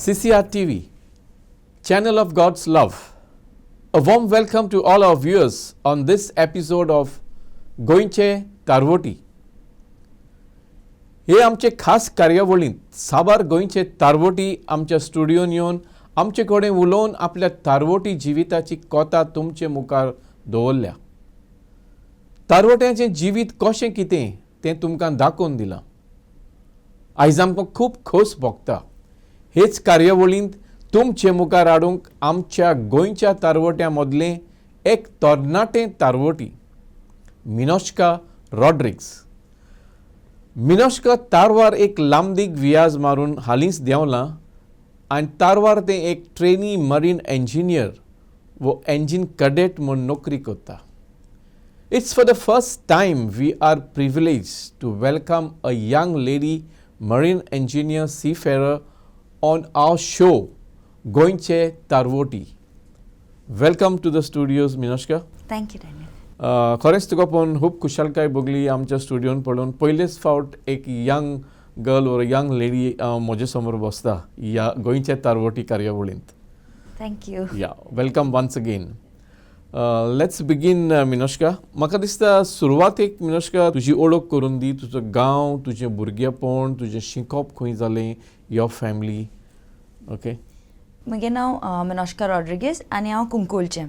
CCR TV, channel of God's love. A warm welcome to all our viewers on this episode of Goenche Tarvotti. हे आमचे खास कार्यावळींत साबार गोंयचे तारवोटी आमच्या स्टुडियोन येवन आमचे कडेन उलोवन आपल्या तारवोटी जिविताची कथा तुमचे मुखार दवरल्या. तारवोट्याचें जिवीत कशें कितें तें तुमकां दाखोवन दिलां. आयज आमकां खूब खोस भोगता. हेच कार्यावळींत तुमचे मुखार हाडूंक आमच्या गोंयच्या तारवोट्यां मदलें एक तरणाटें तारवोटी, मिनोश्का रॉड्रिग्स. मिनोश्का तारवार एक लांबदीक वियाज मारून हालींच देंवलां आनी तारवार तें एक ट्रेनी मरीन इंजिनियर वो इंजीन कडेट म्हूण नोकरी करता. It's for the first time we are privileged to welcome a young lady marine engineer seafarer on our show, Goenche Tarvotti. Welcome to the studios, Minoshka. Thank you, Daniel. खरेंच तुका पळोवन खूब खुशालकाय भोगली आमच्या स्टुडियोन पळोवन. पयलेच फावट एक यंग गर्ल ओर यंग लेडी म्हजे समोर बसता ह्या गोंयचे तारवोटी कार्यावळींत. Thank you. या वेलकम वन्स अगेन. लेट्स बिगीन मिनोश्का. म्हाका दिसता सुरवातेक मिनोश्का तुजी ओळख करून दी. तुजो गांव, तुजें भुरगेपण, तुजें शिकप खंय जालें, युअर फॅमिली. ओके. म्हजें नांव मिनोश्का रॉड्रिगेस आनी हांव कुंकोलचें.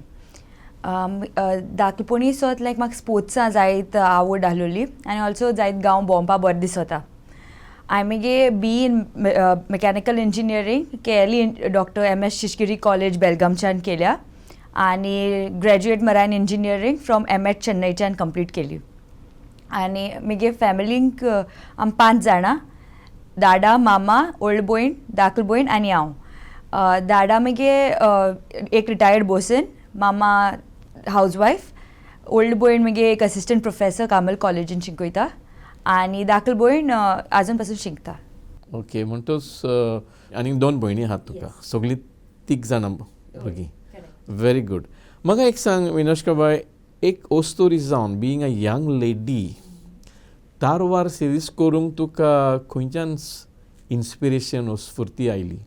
धाकलेपणी सत लायक म्हाका स्पोर्ट्सां जायत आवड आहलोली आनी ऑल्सो जायत गांव भोंवपा बरें दिसता. हांवें मगे बी इन मेकॅनिकल इंजिनियरींग केली डॉक्टर MS शिश्किरी कॉलेज बेलगामच्यान केल्या आनी graduate marine engineering from M.H. चेन्नईच्यान कंप्लीट केली. आनी मगे फॅमिलींक आमी 5 जाणां, दादा, मामा, ओल्ड भयण, धाकलो भयण आनी हांव. दादा मगे एक रिटायर्ड बोसन, मामा हाऊसवायफ, ओल्ड भयण मगे एक असिस्टंट प्रोफेसर कामल कॉलेजीन शिकयता आनी धाकलो भयण आजून पासून शिकता. ओके. म्हणटच आनी 2 भयणी आहात तुका. सगळीं 3 जाणां भुरगीं. Very good. म्हाका एक सांग मिनोश्का बाय, एक ओस्तोरी जावन बिईंग अ यंग लेडी तारवार सर्वीस करूंक तुका खंयच्यान इन्स्पिरेशन वा स्फूर्ती आयली?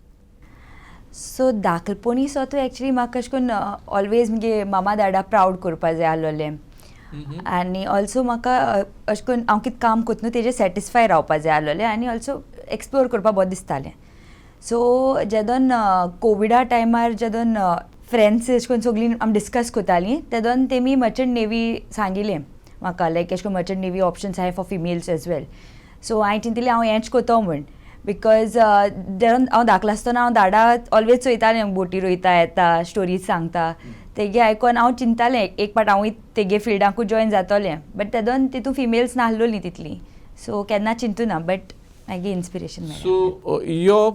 सो धाकलपणी सो एक्चुली म्हाका अशें करून ऑलवेज मगे मामा दादा प्रावड करपा जाय आहलोलें आनी ऑल्सो म्हाका अशें करून हांव कितें काम करता न्हू तेजेर सॅटिस्फाय रावपा जाय आहलोलें आनी ऑल्सो एक्सप्लोर करपा बरें दिसतालें. सो जेदोन कोविडा टायमार जेदोन फ्रेंड्स अशें करून सगळीं आमी डिस्कस करतालीं तेदोन तेमी मर्चंट नेवी सांगिल्लें म्हाका लायक अशें करून मर्चंट नेवी ऑप्शन्स आहाय फॉर फिमेल्स एज वेल. सो हांवें चिंतिल्लें हांव हेंच कोतो म्हूण. बिकॉज जेन्ना हांव धाकलो आसतना हांव दादा ऑलवेज चोयतालें बोटी रोयता येता स्टोरीज सांगता तेगे आयकोन हांव चिंतालें एक पाट हांवूय तेगे फिल्डाकूच जॉयन जातोलें. बट तेदोन तितून फिमेल्स नाहलोलीं तितलीं. सो केन्ना चिंतू ना बट मागीर इन्स्पिरेशन मेळ्ळें. So your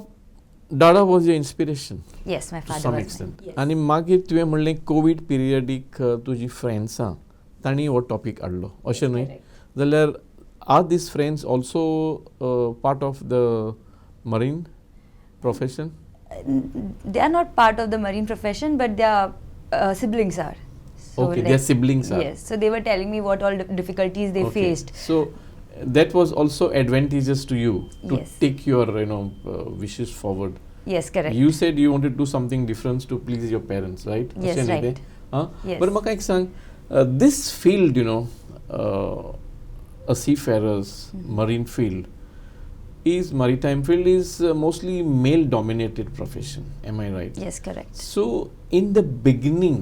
dada was your inspiration? Yes, my father some was. Extent. आनी मागीर तुवें म्हणलें कोवीड पिरियडीक तुजी फ्रेंड्सां तांणी हो टॉपीक हाडलो अशें न्हय? जाल्यार are these friends also part of the marine profession? They are not part of the marine profession, but their siblings are. So okay, their siblings are. Yes, so they were telling me what all difficulties they faced. So that was also advantageous to you to Yes. take your wishes forward. Yes, correct. You said you wanted to do something different to please your parents, right? Yes, अशें न्ही right. तें? Yes. But म्हाका एक सांग, this field, a seafarer's marine field is maritime field is mostly male dominated profession, am I right? Yes, correct. So in the beginning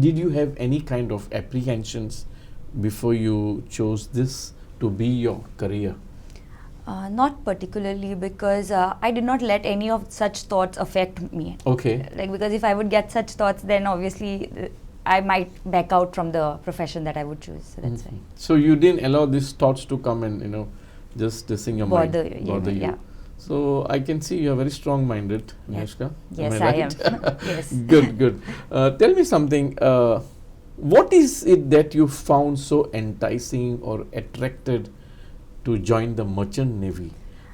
did you have any kind of apprehensions before you chose this to be your career? Not particularly because I did not let any of such thoughts affect me. Okay. Like because if I would get such thoughts then obviously I might back out from the profession that I would choose. So that's why. So you didn't allow these thoughts to come and just sing your Bother mind, you, bother you. yeah. So I can see you are very strong-minded, Minoshka. Yes, I I right? am. Yes. Good. Tell me something. What is it that you found so enticing or attracted to join the merchant navy?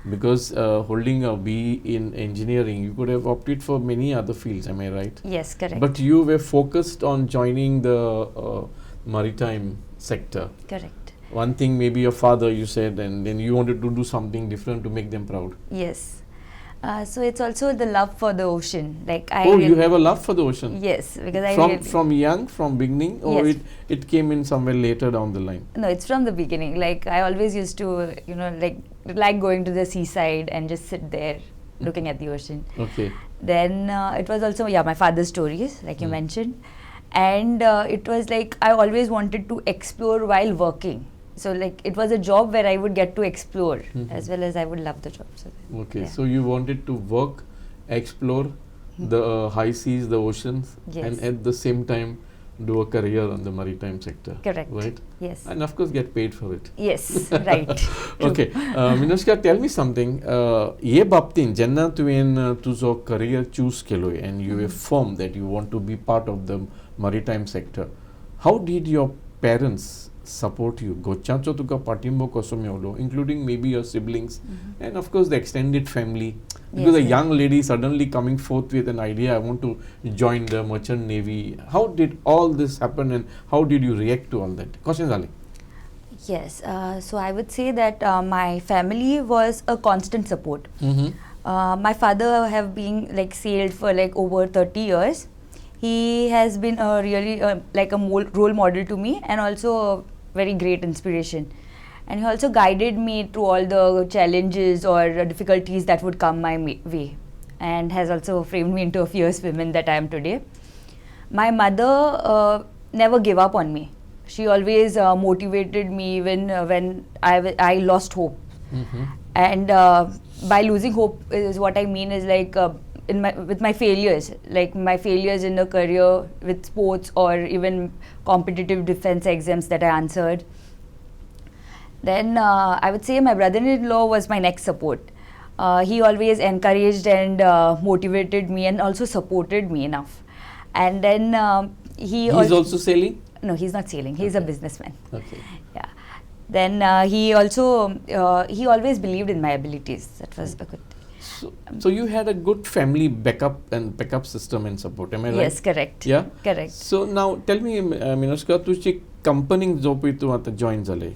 Because holding a B in engineering, you could have opted for many other fields, am I right? Yes, correct. But you were focused on joining the maritime sector. Correct. One thing maybe your father, you said, and then you wanted to do something different to make them proud. Yes. So it's also the love for the ocean. Like I Oh, you have a love for the ocean? Yes, because I From young, from beginning, or Yes. it came in somewhere later down the line? No, it's from the beginning. Like I always used to, like going to the seaside and just sit there looking at the ocean. Okay. Then it was also my father's stories, like you Mm. mentioned, and it was like I always wanted to explore while working. So like it was a job where I would get to explore Mhm. as well as I would love the job. So Okay, yeah. so you wanted to work, explore the high seas, the oceans, Yes. and at the same time do a career on the maritime sector. Correct. Right? Yes. And of course get paid for it. Yes. Right. True. Okay, Minoshka, tell me something. Ye baptin, jenna tuwen tuzo career choose keloy, and you were firm that you want to be part of the maritime sector. How did your parents support you? Gochacho tuka patimbo kosomyolo, including maybe your siblings, and of course the extended family. Because a Yes, young lady suddenly coming forth with an idea, I want to join the merchant navy. How did all this happen, and how did you react to all that? Questions, Ali? Yes. So I would say that my family was a constant support. My father have been like sailed for like over 30 years. He has been a really like a role model to me and also a very great inspiration. And he also guided me through all the challenges or difficulties that would come my way, and has also framed me into a fierce woman that I am today. My mother never gave up on me. She always motivated me when I lost hope. And by losing hope is what I mean is like with my failures, like my failures in a career with sports or even competitive defense exams that I answered. Then I would say my brother-in-law was my next support. He always encouraged and motivated me and also supported me enough. And then He's also sailing? No, he's not sailing. He's a Okay. businessman. Okay. Yeah. Then he always believed in my abilities. That was a good thing. So you had a good family backup system and support. Am I right? Yes, correct. Yeah. Correct. So now tell me, Minoshka, तुझी company जो P तू आता join झाले,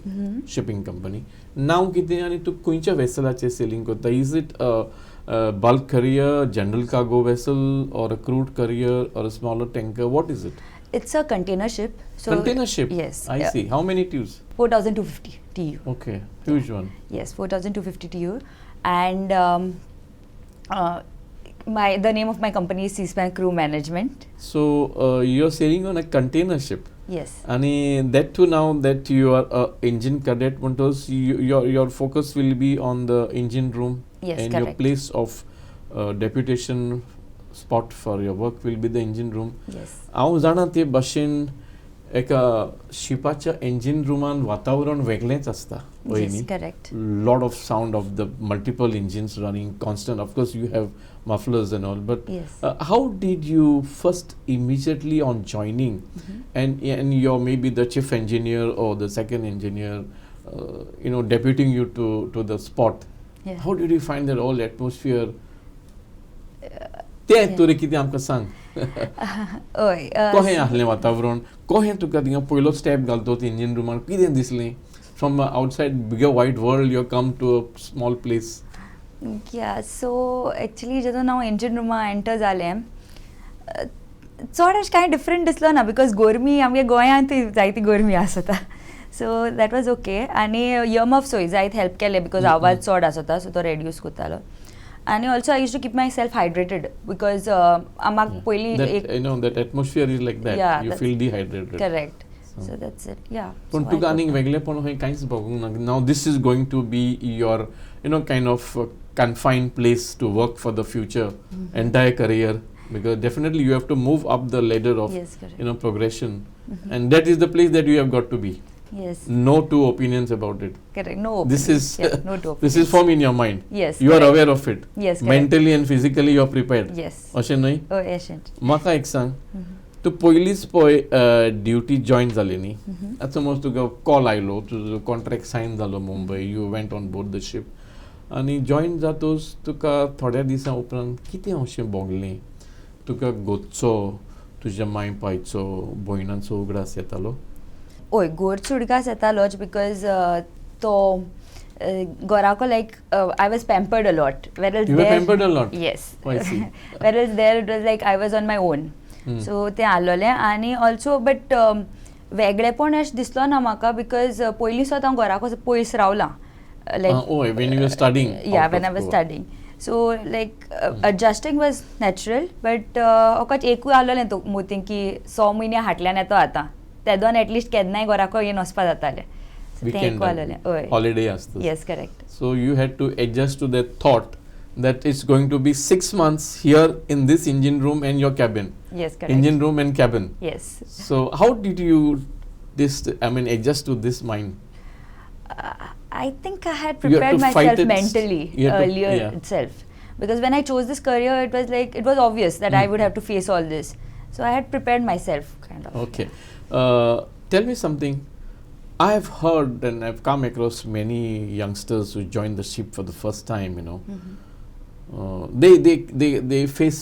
shipping company. Now किती आणि तू कोणच्या vesselaचे sailing करता? Is it a bulk carrier, general cargo vessel, or a crude carrier, or a smaller tanker? What is it? It's a container ship. So Container ship. Yes. I see. How many TEUs? 4,250 TEU. Okay, huge one. Yes, 4,250 TEU. And the name of my company is Seaspan Crew Management. So you're sailing on a container ship. Yes. And that too, now that you are a engine cadet, Montos, your focus will be on the engine room. Yes, and your correct. place of deputation spot for your work will be the engine room. Yes. हांव जाणा ते भाशेन एका शिपाच्या engine रूमान वातावरण वेगळेंच आसता. Yes, correct. Lot of sound of the multiple engines running constant. Of course, you have mufflers and all. But Yes. how did you first immediately on joining, and you're maybe the chief engineer or the second engineer, deputing you to the spot? Yeah. How did you find that all atmosphere? ते तुरे कितें आमकां सांग. Oy, कशें आसलें वातावरण, कशें तुका थिंगा पयलो स्टेप घालतो इंजिन रुमान, कितें दिसलें? From outside bigger wide world, you come to a small place. Yeah, so actually जेन्ना हांव engine room enter जालें, चड अशें कांय डिफरंट दिसलो ना, बिकॉज गोरमी आमगे गोंयांत जायती गोरमी आसता. So that was okay. आनी इयरमफ सोय जायत हेल्प केले, बिकॉज आवाज चड आसता, सो तो रेड्यूस करतालो. आनी also I use to keep myself hydrated, because आमाक पयलीं that atmosphere is like that. Yeah, you that's feel dehydrated. Correct. So that's it. Yeah. पण So I तुका आनीक took- वेगळेपण खंय कांयच भोगूंक ना. Now this is going to be your kind of confined place to work for the future, entire career, because definitely you have to move up the ladder of Yes, correct. progression, and that is the place that you have got to be. Yes. No two opinions about it. Correct. No. This opinions. is Yeah, no two this is formed in your mind. Yes, You are correct. aware of it. Yes, correct. Mentally and physically you are prepared. Yes. अशें न्हय. Oh, Asian. म्हाका एक सांग, तूं पयलींच पळय duty join जाली न्ही. आतां समज तुका कॉल आयलो, तुजो कॉन्ट्रॅक्ट सायन जालो Mumbai, you went on board the sheep, आनी जॉयन जातोच तुका थोड्या दिसां उपरांत कितें अशें भोगलें? तुका घोचो, तुज्या माय पायचो, भयणांचो उगडास येतालो? ओय, गोरचो उडगास येतालोच, बिकॉज तो Gorako, like, I was pampered a lot. Whereas You were there, pampered a lot? Yes. Oh, I see. Whereas there it was like I was on my own. So ते आलोलें आनी also but वेगळेपण अशें दिसलो ना म्हाका because पयलीं सुद्दां हांव घरा कसो पयस रावलां when you were studying. yeah out when of I was Goa. studying so like adjusting was natural but ओकाच एकूय आलोलें तो मोतीं की 6 म्हयने हाटल्यान येतो आतां तेदोन एटलीस्ट केन्नाय घराको येवन वचपा जातालें तें एकूय आलोलें हय Holiday असतो. yes correct So you had to adjust to that thought that it's going to be 6 months here in this engine room and your cabin. yes correct Engine room and cabin. yes So how did you adjust to this mind? I think I had You had prepared to fight myself it mentally you had to- earlier yeah. itself because when I chose this career it was like it was obvious that I would have to face all this so I had prepared myself kind of Okay. Tell me something. I have heard and I've come across many youngsters who joined the ship for the first time, you know. They face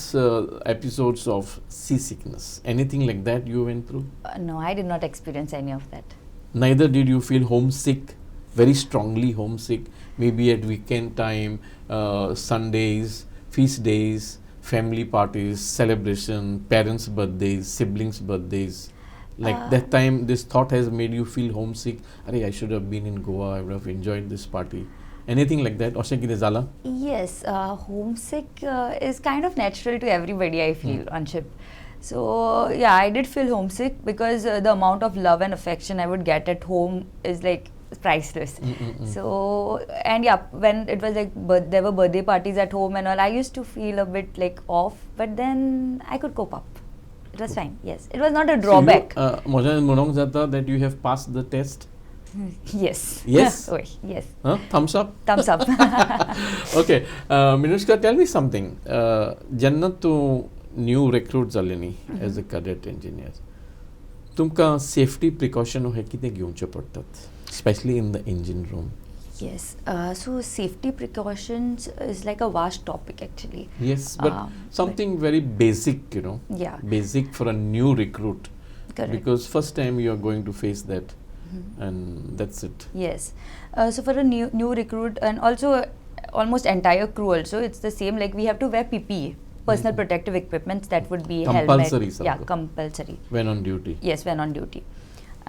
episodes of seasickness. Anything like that you went through? no I did not experience any of that Neither did you feel homesick, very strongly homesick, maybe at weekend time, Sundays, feast days, family parties, celebration, parents' birthdays, siblings' birthdays. Like that time, this thought has made you feel homesick. Arey, I should have been in Goa. I would have enjoyed this party. Anything like that? Oshe kide zala? yes homesick is kind of natural to everybody I feel on ship so yeah I did feel homesick because the amount of love and affection I would get at home is like priceless so and yeah when it was like there were birthday parties at home and all I used to feel a bit like off but then I could cope up it was fine yes it was not a drawback Moja monong jata that you have passed the test. yes Yes? Oy, yes Thumbs up. thumbs up Okay, Minoshka, tell me something. जेन्ना तूं new recruit जालें न्ही as a cadet engineer तुमकां safety precaution हे कितें घेवचे पडटात specially in the engine room yes so safety precautions is like a vast topic actually Yes, but something very basic, you know. Yeah. Basic for a new recruit. Correct. Because first time you are going to face that and that's it. yes so for a new recruit and also almost entire crew also it's the same like we have to wear PPE personal protective equipment that would be Compulsory helmet yeah something. compulsory When on duty. yes when on duty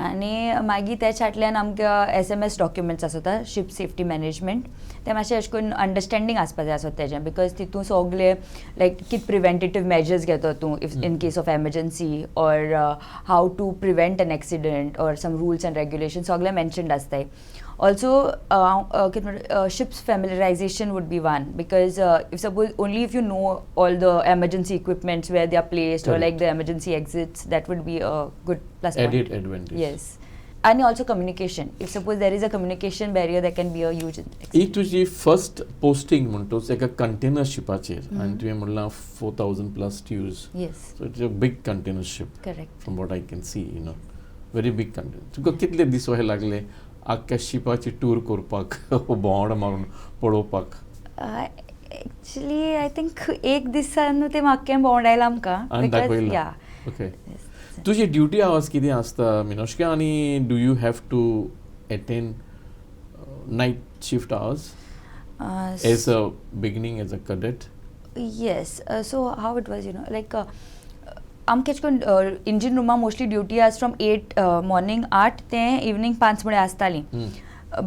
आनी मागीर तेच फाटल्यान आमकां SMS documents आसता ship safety management ते मातशें अशें करून अंडरस्टँडींग आसपा जाय आसता तेजें बिकॉज तितून सगळे लायक कित प्रिवेंटेटीव मेजर्स घेतो तूं if in case of emergency or have to prevent an accident or some rules and regulation सगळे मेन्शन्ड आसताय also ships familiarization would be one because if suppose only if you know all the emergency equipments where they are placed or like the emergency exits that would be a good plus point. Added advantage. Yes and also communication if suppose there is a communication barrier that can be a huge ही तुजी first posting म्हणटोच एका container शिपाचेर आनी तुवें म्हणलां 4000 plus TEUs yes so it's a big container ship correct from what I can see you know very big container तुका कितले दीस अशें लागले आख्या शिपाची टूर करपाक भोंवड मारून पळोवपाक actually I think एक दिसान ते म्हाक्कें भोंवडायलां आमकां आनी because दाखयलां yeah ओके तुजी ड्युटी आवर्स कितें आसता मिनोश्का आनी do you have to attend night shift hours as a beginning as a cadet yes so how it was you know like आमकां एश कोन्न इंजीन रुमा मोस्टली ड्युटी आज फ्रॉम 8 मॉर्निंग 8 ते evening 5 म्हळ्यार आसताली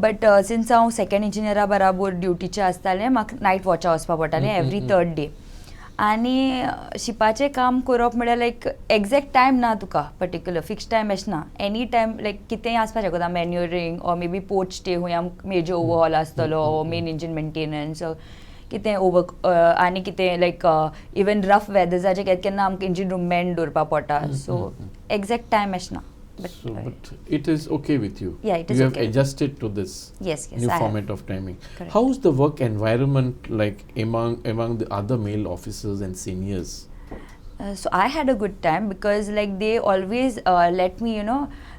बट सिन्स हांव सेकंड इंजिनियरा बराबर ड्युटीचें आसतालें म्हाका नायट वॉचा वचपा पडटालें एवरी थर्ड डे आनी शिपाचें काम करप म्हळ्यार लायक एग्जॅक्ट टायम ना तुका पर्टिक्युलर फिक्स टायम अशें ना एनी टायम लायक कितेंय आसपाक शकता manoeuvring or may be port stay खूंय आमकां मेजर ओवरहॉल आसतलो मेन इंजीन मेंटेनन्स कितें ओवर आनी कितें लायक इवन रफ वेदर्साचें केन्ना आमकां इंजीन रूम मेन दवरपा पडटा सो एग्जॅक्ट टायम अशें ना But it is okay with you. Yeah, it is you have okay. adjusted to this Yes, new I have. format of timing. Correct. How is the work environment like among the other male officers and seniors? So I had a good time because like they always let me, you know,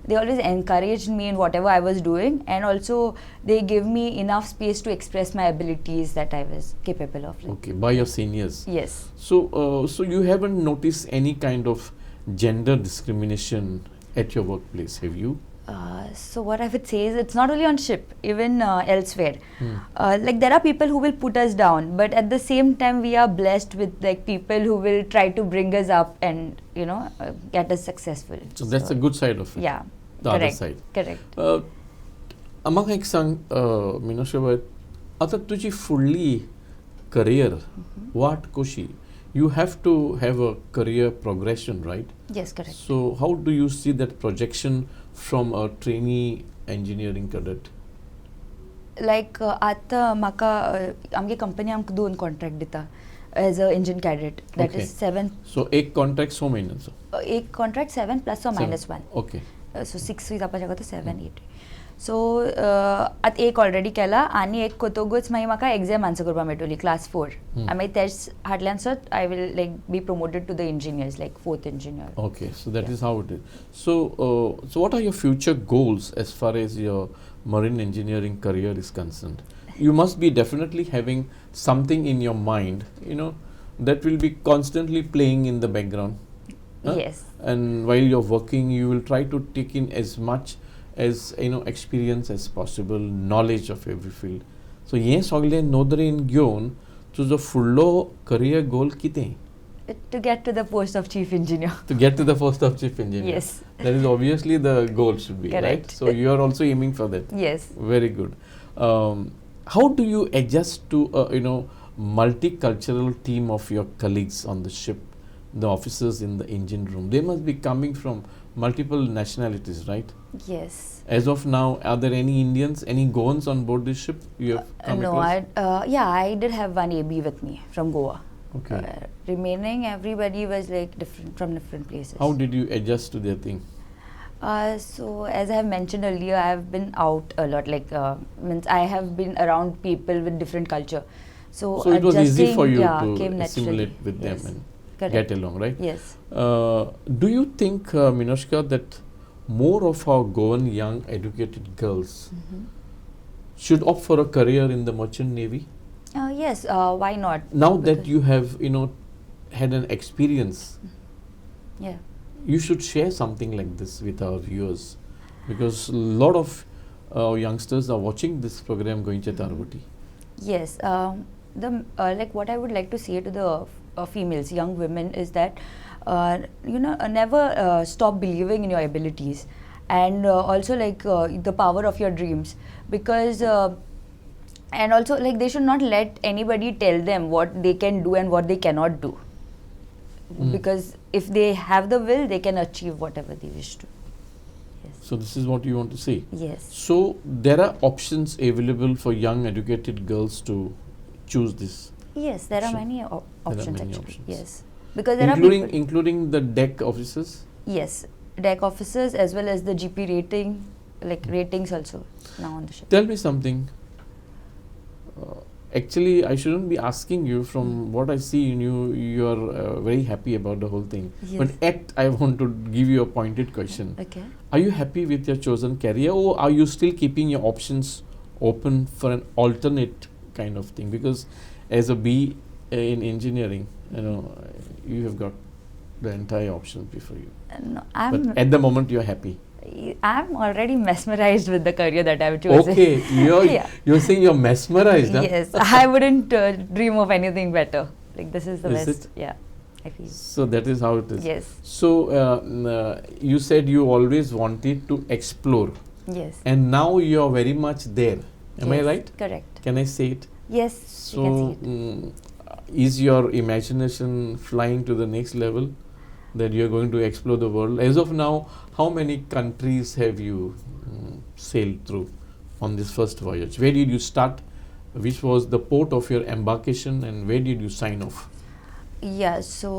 they always encouraged me in whatever I was doing, and also they give me enough space to express my abilities that I was capable of. Like. Okay, by your seniors. Yes. So you haven't noticed any kind of gender discrimination at your workplace, have you? So what I would say is it's not only on ship, even elsewhere. Hmm. Like there are people who will put us down, but at the same time we are blessed with like people who will try to bring us up and get us successful. So that's the good side of it. Yeah. The correct. other side. Correct. Among एक सांग Minoshka, आता तुझी फुडली career वाट कशी? You have to have a career progression, right? Yes, correct. So how do you see that projection from a trainee engineering cadet? Like आता म्हाका आमगे company आमकां 2 कॉन्ट्रॅक्ट दिता as a engine cadet that Okay. Is 7 So एक contract 6 महिन्यांचो. एक contract 7 plus or minus 1 Okay. So 6 जावपा शकता 7 8 सो आतां एक ऑलरेडी केला आनी एक कोतोगूच मागीर म्हाका एग्जाम आन्सर करपा मेळटली क्लास 4 आनी मागीर तेच फाटल्यानसोच I will like be promoted to the engineers like 4th engineer. Okay, so that is how it is. So what are your future goals as far as your marine engineering career is concerned? You must be definitely having something in your mind, that will be constantly playing in the background. Huh? Yes. And while you're working, you will try to take in as much as experience as possible, knowledge of every field. So हे सगळे नोदरेन घेवन तुजो फुडलो career goal कितें? To get to the post of chief engineer. To get to the post of chief engineer. Yes. That is obviously the goal should be, Correct. right? So you are also aiming for that. Yes. Very good. How do you adjust to multicultural team of your colleagues on the ship, the officers in the engine room? They must be coming from multiple nationalities, right? Yes. As of now, are there any Indians, any Goans on board this ship you have come No, across? I did have one AB with me from Goa. Okay. Remaining, everybody was like different from different places. How did you adjust to their thing? So as I have mentioned earlier, I have been out a lot. Like means I have been around people with different culture. So it was easy for you came to naturally. assimilate with Yes. them and Correct. get along, right? Yes. Do you think, Minoshka, that more of our Goan young educated girls should opt for a career in the merchant navy? Yes. Why not? Now that Because- you have, had an experience, Yeah. you should share something like this with our viewers, because a lot of youngsters are watching this program Goenche Tarvotti. Yes. Like what I would like to say to the females, young women, is that never stop believing in your abilities, and also like the power of your dreams, because and also like they should not let anybody tell them what they can do and what they cannot do, because if they have the will, they can achieve whatever they wish to. Yes. So this is what you want to say. Yes. So there are options available for young educated girls to choose this, Yes, there are Sure. many options many actually. options. Yes, because there are people. including the deck officers. Yes, deck officers as well as the GP rating, like ratings also now on the ship. Tell me something. Actually, I shouldn't be asking you. From what I see in you, you are very happy about the whole thing. Yes. But I want to give you a pointed question. Okay. Are you happy with your chosen career, or are you still keeping your options open for an alternate kind of thing? Because as a B in engineering, you have got the entire options before you. No, But at the moment, you are happy. I'm already mesmerized with the career that I've chosen. Okay, Yeah. you're saying you're mesmerized. Huh? Yes, I wouldn't dream of anything better. Like this is the Is best. it? Yeah, I feel. So that is how it is. Yes. So you said you always wanted to explore, Yes. and now you are very much there. Am I Yes, right? Correct. Can I say it? Yes, So you can see it. is your imagination flying to the next level, that you are going to explore the world? As of now, how many countries have you sailed through on this first voyage? Where did you start? Which was the port of your embarkation, and where did you sign off? Yeah, so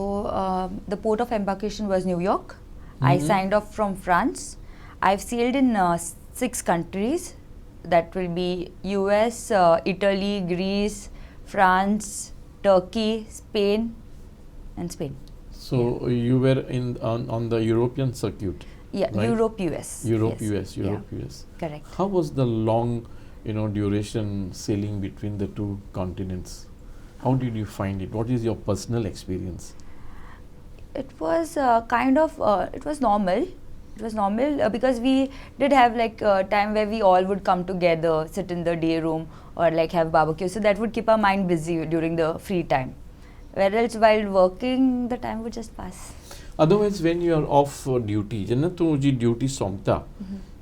the port of embarkation was New York. I signed off from France. I've sailed in 6 countries. That will be US, Italy, Greece, France, Turkey, Spain, and Spain. So you were on the European circuit. Yeah, Right. Europe, US. Europe, yes. US. Yeah, correct. How was the long, duration sailing between the 2 continents? How did you find it? What is your personal experience? It was it was normal. It was normal because we did have like a time where we all would come together, sit in the day room or like have barbecue. So that would keep our mind busy during the free time. Whereas while working, the time would just pass. Otherwise, when you are off duty, jenna tu ji duty somta,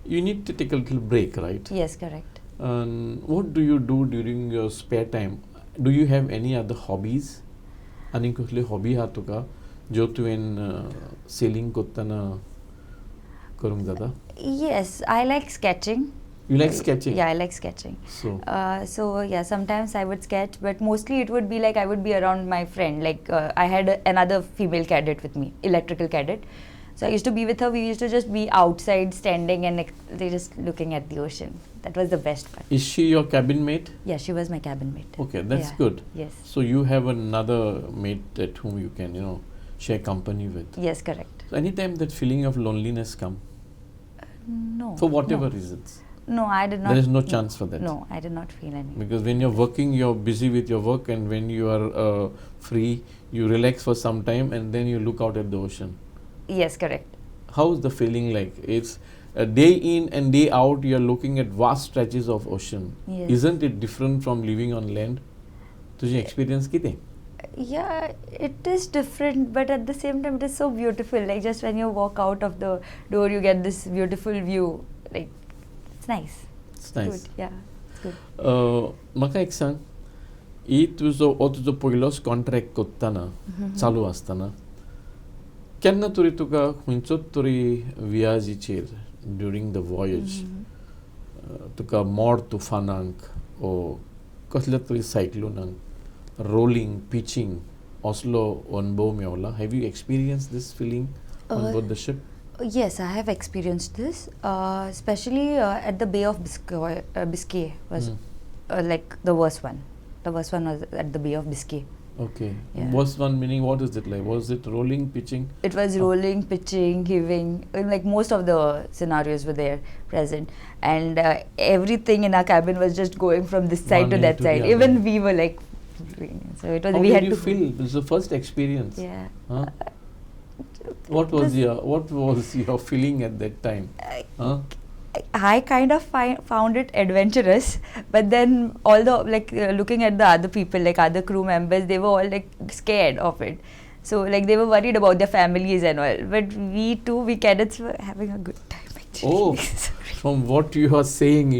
you need to take a little break, right? Yes, correct. And what do you do during your spare time? Do you have any other hobbies? Ani kusle hobby ha tuka jo tu in sailing kottana karung dada? Yes, I like sketching. You like sketching? Yeah, I like sketching. So Yeah, sometimes I would sketch, but mostly it would be like I would be around my friend. Like I had another female cadet with me, electrical cadet. So I used to be with her. We used to just be outside, standing, and they just looking at the ocean. That was the best part. is she your cabin mate? Yeah, she was my cabin mate. Okay, that's Yeah. good. Yes. So you have another mate at whom you can, share company with. Yes, correct. So anytime that feeling of loneliness come, No. for whatever no. reasons, No, I did not. there is no chance for that. No, I did not feel any. Because when you're working, you're busy with your work, and when you are free, you relax for some time, and then you look out at the ocean. Yes, correct. How's the feeling like? It's a day in and day out, you're looking at vast stretches of ocean. Yes. Isn't it different from living on land? तुझे experience किते? Yeah, it is different, but at the same time, it is so beautiful. Like just when you walk out of the door, you get this beautiful view. Like it's nice. It's nice. Good. Yeah, it's good. म्हाका एक सांग, ही तुजो पयलोच contract कोत्ताना चालू आसतना केन्ना तरी तुका खंयचोच तरी वियाजीचेर ड्युरींग द वॉयेज तुका मोड तुफानांक ओ कसल्या तरी सायक्लोनांक रोलिंग पिचींग असलो अनुभव मेवला? Have you experience this feeling on board the ship? Yes, I have experienced this, especially at the Bay of Biscay was like the worst one. The worst one was at the Bay of Biscay. Okay. Yeah. Worst one meaning what is it like? Was it rolling, pitching? It was rolling, pitching, heaving. Like most of the scenarios were there present, and everything in our cabin was just going from this side One to end that to side. the other. Even we were like, so it was. How we did had you to feel? This is the first experience. Yeah. Huh? What was your feeling at that time? Huh? I kind of found it adventurous, but then all the looking at the other people, like other crew members, they were all like scared of it. So like they were worried about their families and all. But we cadets were having a good time actually. Oh, from what you are saying,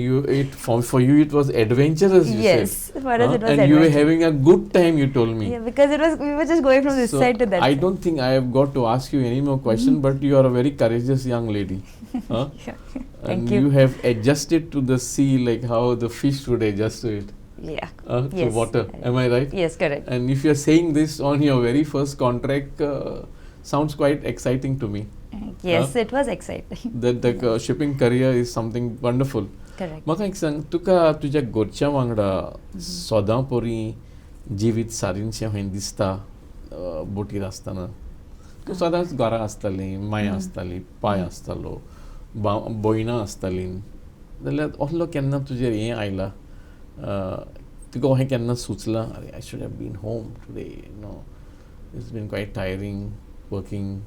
for you it was adventurous. You yes, said. for us it was and adventurous. you were having a good time. You told me. Yeah, because we were just going from this So side to that. I side. don't think I have got to ask you any more questions, but you are a very courageous young lady. Huh? Yeah. And Thank you have adjusted to the sea like how the fish would adjust to it. Yeah. To Yes. water. Am I right? Yes, correct. And if you are saying this on your very first contract, sounds quite exciting to me. Yes, it was exciting. That the shipping career is something wonderful. Correct. म्हाका एक सांग, तुका तुज्या घरच्या वांगडा सदां परी जिवीत सारीनशें खंय दिसता बोटीर आसतना? तूं सदांच घरा आसताली, माय आसताली, पाय आसतालो, भयणां आसतालीं, जाल्यार असलो केन्ना तुजेर हें आयलां, तुका अशें केन्ना सुचलां, अरे I should have been home today, it's been quite tiring working,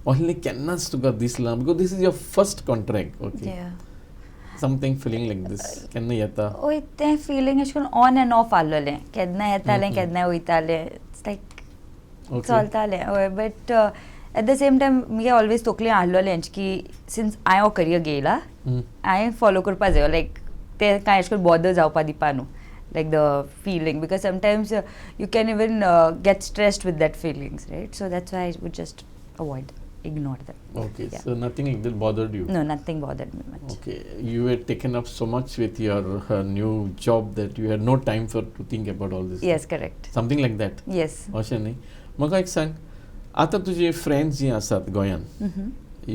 असलें केन्नाच तुका दिसलां? Because this is your first contract. Okay. Yeah. Something feeling like this केन्ना येता? ओय तें feeling अशें करून ऑन एंड ऑफ आसलोलें. केन्ना येतालें, केन्ना वयतालें. It's like चलतालें. हय, but at the same time मी ऑलवेज तकलें आसलोलें की सिन्स हांवें हो करियर घेयला, हांवें फॉलो करपा जाय. लायक तें कांय अशें करून बॉदर जावपा दिवपा न्हू. Like the feeling, because sometimes you can even get stressed with that feelings, right? So that's why I would just avoid, ignore them. Okay, Yeah. so nothing like that bothered you? No, nothing bothered me much. Okay, you were taken up so much with your new job that you had no time to think about all this. Yes, correct. Something like that? Yes. अशें न्ही. म्हाका एक सांग, आतां तुजे friends जी आसात गोंयान,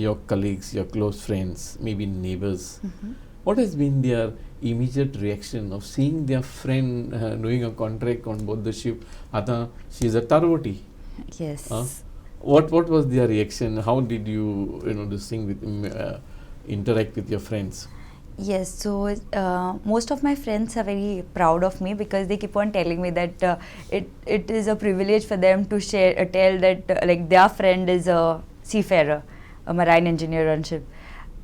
your colleagues, your close friends, maybe neighbors, what has been their immediate reaction of seeing their friend doing a contract on board the ship? Ata, she is a Tarvotti. Yes. What was their reaction? How did you this thing with interact with your friends? Yes, so most of my friends are very proud of me because they keep on telling me that it is a privilege for them to tell that like their friend is a seafarer, a marine engineer on ship.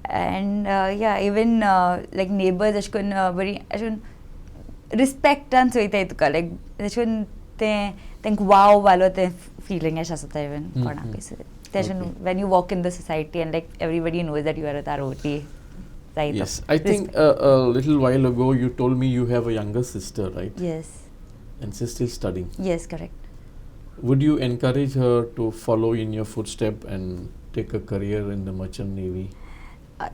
And yeah, even like neighbors अशें करून बरी अशें रिस्पेक्टान चोयताय तुका लायक अशें करून तेंक वाव वालो तें feeling अशें आसता इवन कोणाकूय सो तेशें when you walk in the society and like everybody knows that you are a Tarvotti. Yes, I think a little while ago you told me you have a younger sister, right? Yes. And she's still studying. Yes, correct. Would you encourage her to follow in your footsteps and take a career in the merchant navy?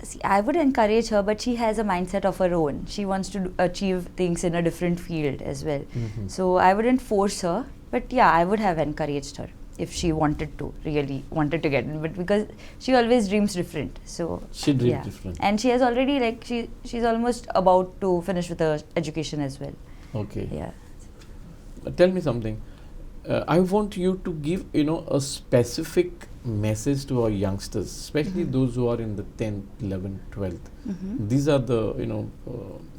See, I would encourage her, but she has a mindset of her own. She wants to achieve things in a different field as well. Mm-hmm. So I wouldn't force her, but yeah, I would have encouraged her if she really wanted to get in. But because she always dreams different, so She dreams different. and she has already like she's almost about to finish with her education as well. Okay. Yeah. Tell me something. I want you to give a specific message to our youngsters, especially those who are in the 10th, 11th, 12th. These are the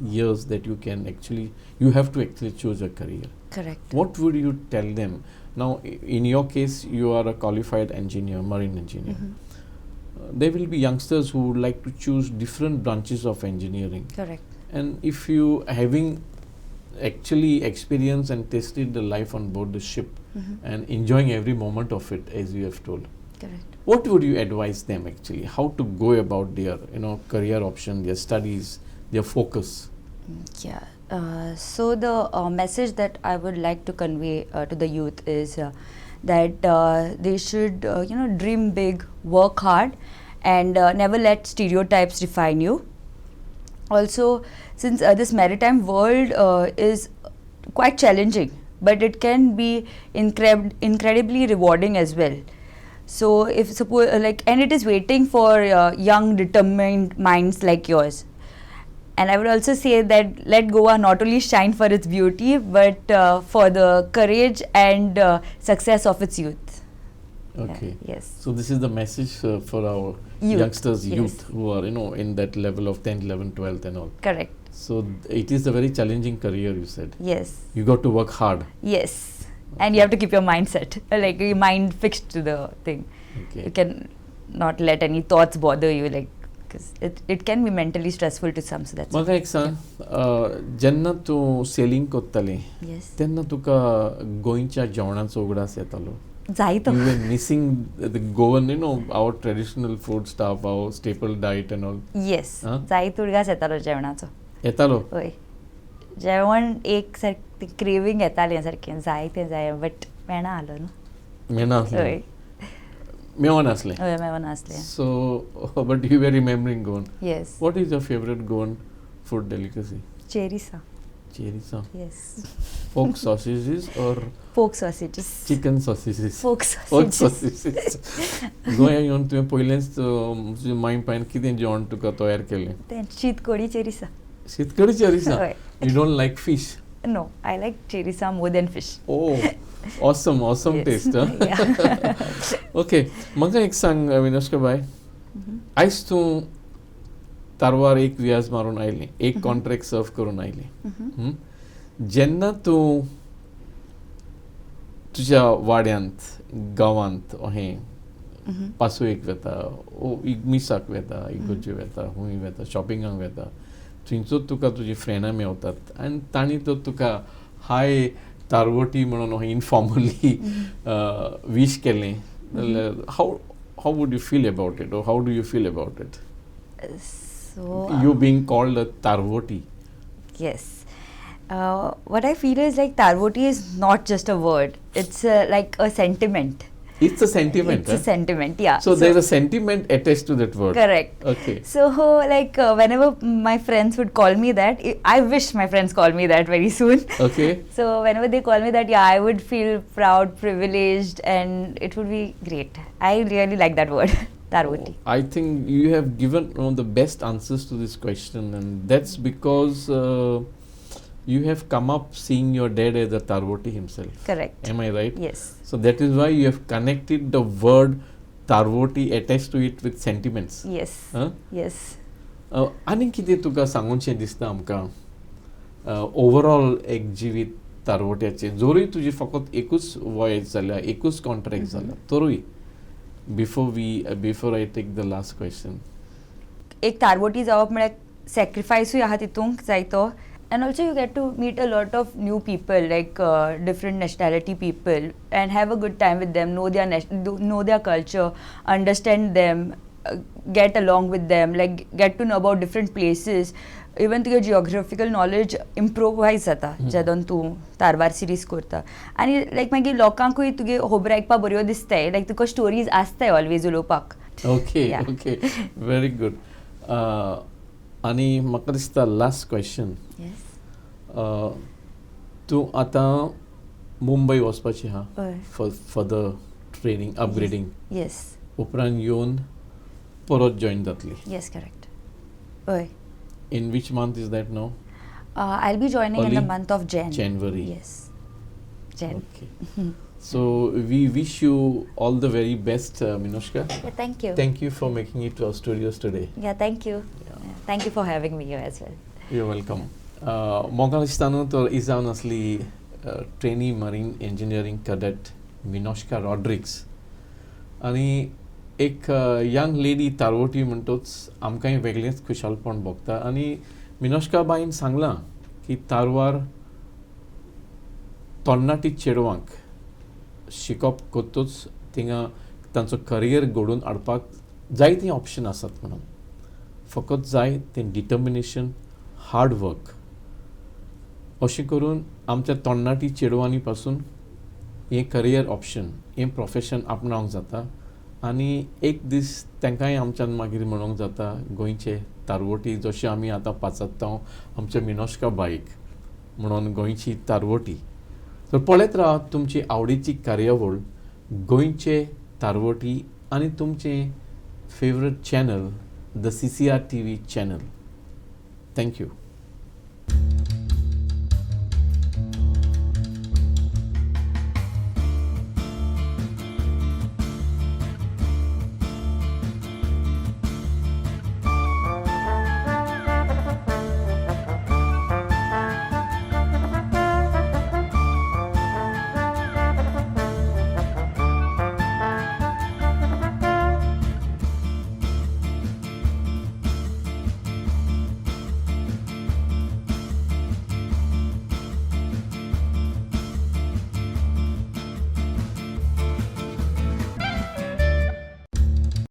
years that you have to actually choose a career. Correct. What would you tell them? Now, in your case, you are a qualified engineer, marine engineer. There will be youngsters who would like to choose different branches of engineering. Correct. And if you having actually experienced and tasted the life on board the ship and enjoying every moment of it, as you have told, Correct. what would you advise them actually? How to go about their career option, their studies, their focus? Yeah. So the message that I would like to convey to the youth is that they should dream big, work hard, and never let stereotypes define you. Also, since this maritime world is quite challenging, but it can be incredibly rewarding as well. So if suppose and it is waiting for young determined minds like yours. And I would also say that let Goa not only shine for its beauty, but for the courage and success of its youth. Okay. Yeah, yes. So this is the message for our youngsters, youth who are in that level of 10th, 11th, 12th and all. Correct. So it is a very challenging career, you said. Yes. You got to work hard. Yes. And you have to keep your mind set, like your mind fixed to the thing. Okay. You can not let any thoughts bother you, because it can be mentally stressful to some. So that's Maka ek sang jenna tu sailing kottale. yes. Tenna tuka Goenche jeवणाचो उगडास येतालो. Zaito. You were missing the Goan, our traditional food stuff, our staple diet and all. Yes. Huh? जायत उडगास येतालो जेवणाचो. येतालो. होय. जेवण एक सारकें क्रेविंग येतालें सारकें जाय तें जाय बट मेळना आलो न्हू. मेळना होय. आसलें. मेळोन आसलें. होय मेळना आसलें. So, but you were remembering Goan. Yes. What is your favorite Goan food delicacy? Cherisa. Cherisa. Yes. Pork sausages or Pork sausages. chicken sausages? Pork Pork sausages. sausages. गोंया येवन तुवें पयलेंच तुजें मायंड पायन कितें जेवण तुका तयार केलें? Then शीत कडी चेरिसा. शीतकडी चेरिसा. होय. You don't like fish? No, I like cherisa more than fish. Oh, awesome Yes. taste. Huh? Yeah. Okay, म्हाका एक सांग विनोश्का बाय. आयज तूं तारवार एक व्याज मारून आयलें, एक कॉन्ट्रॅक्ट सर्व करून आयलें. जेन्ना तूं तुज्या वाड्यांत, गांवांत अहें पासोयेक वेता, मिसाक वेता, इगोर्जे वेता, खूंय वेता, शॉपिंगाक वेता, थंयचो तुका तुजी फ्रेंडां मेवतात आनी तांणी तो तुका हाय तारवोटी म्हणून अहें इनफॉर्मली वीश केलें जाल्यार how would you feel about it, or how do you feel about it? So You being called a Tarvotti. yes. What I feel is like Tarvotti is not just a word. It's like a sentiment. It's a sentiment. It's a sentiment, yeah. So there's a sentiment attached to that word. Correct. Okay. So whenever my friends would call me that, I wish my friends call me that very soon. Okay. So whenever they call me that, yeah, I would feel proud, privileged, and it would be great. I really like that word, Tarvotti. I think you have given one of the best answers to this question, and that's because you have come up seeing your dad as a Tarvotti himself. Correct. Am I right? Yes. So that is why you have connected the word Tarvotti attached to it with sentiments. Yes. Huh? Yes. आनी कितें तुका सांगूनशें दिसता आमकां overall एक जिवीत तारवोट्याचें जोरूय तुजी फकत एकूच वॉयेज जाल्या एकूच कॉन्ट्रॅक्ट जाला तरूय before I take the last question एक तारवोटी जावप म्हळ्यार सॅक्रिफायसूय आहा तितूंक जायतो. And also you get to meet a lot of new people, like different nationality people, and have a good time with them, know their culture, understand them, get along with them, like get to know about different places. Even तुगे geographical knowledge improvise जाता जेदोन तूं तारवार series करता. आनी लायक मागीर लोकांकूय तुगे खबर आयकपा बऱ्यो दिसताय, लायक तुका स्टोरीज आसताय ऑलवेज उलोवपाक. Okay okay very good. आनी म्हाका दिसता लास्ट क्वेश्चन. तूं आतां मुंबय वचपाची आहा फर्दर ट्रेनिंग अपग्रेडिंग. येस. उपरांत येवन परत जॉइन जातली. Yes correct. हय. In which month is that now? I'll be joining in the Early month of January. Yes. Jan. Okay. So we wish you all the very best, Minoshka. Yeah, thank you. Thank you for making it to our studios today. Yeah, thank you. Yeah. Thank you for having me here as well. You're welcome. Mogalistanu to Izaun asli trainee marine engineering cadet Minoshka Rodrigues. आणि एक young lady तारवोटी म्हणटोच आमकांय वेगळेंच खुशालपण भोगता. आनी मिनोश्का बाईन सांगलां की तारवार तरणाटी चेडवांक शिकप कोत्तूच थिंगा तांचो करियर घडोवन हाडपाक जायतीं ऑप्शन आसात म्हणून. फकत जाय तें डिटर्मिनेशन, हार्ड वर्क. अशें करून आमच्या तरणाटी चेडवांनी पासून हें करियर ऑप्शन, हें प्रोफेशन आपणावंक जाता. आनी एक दीस तांकांय आमच्यान मागीर म्हणूंक जाता गोंयचे तारवोटी, जशें आमी आतां पाचात्तांव आमच्या मिनोश्का बाईक म्हणून गोंयची तारवोटी. तर पळयत रावात तुमची आवडीची कार्यावळ गोंयचे तारवोटी आनी तुमचें favourite channel the CCR TV channel. Thank you.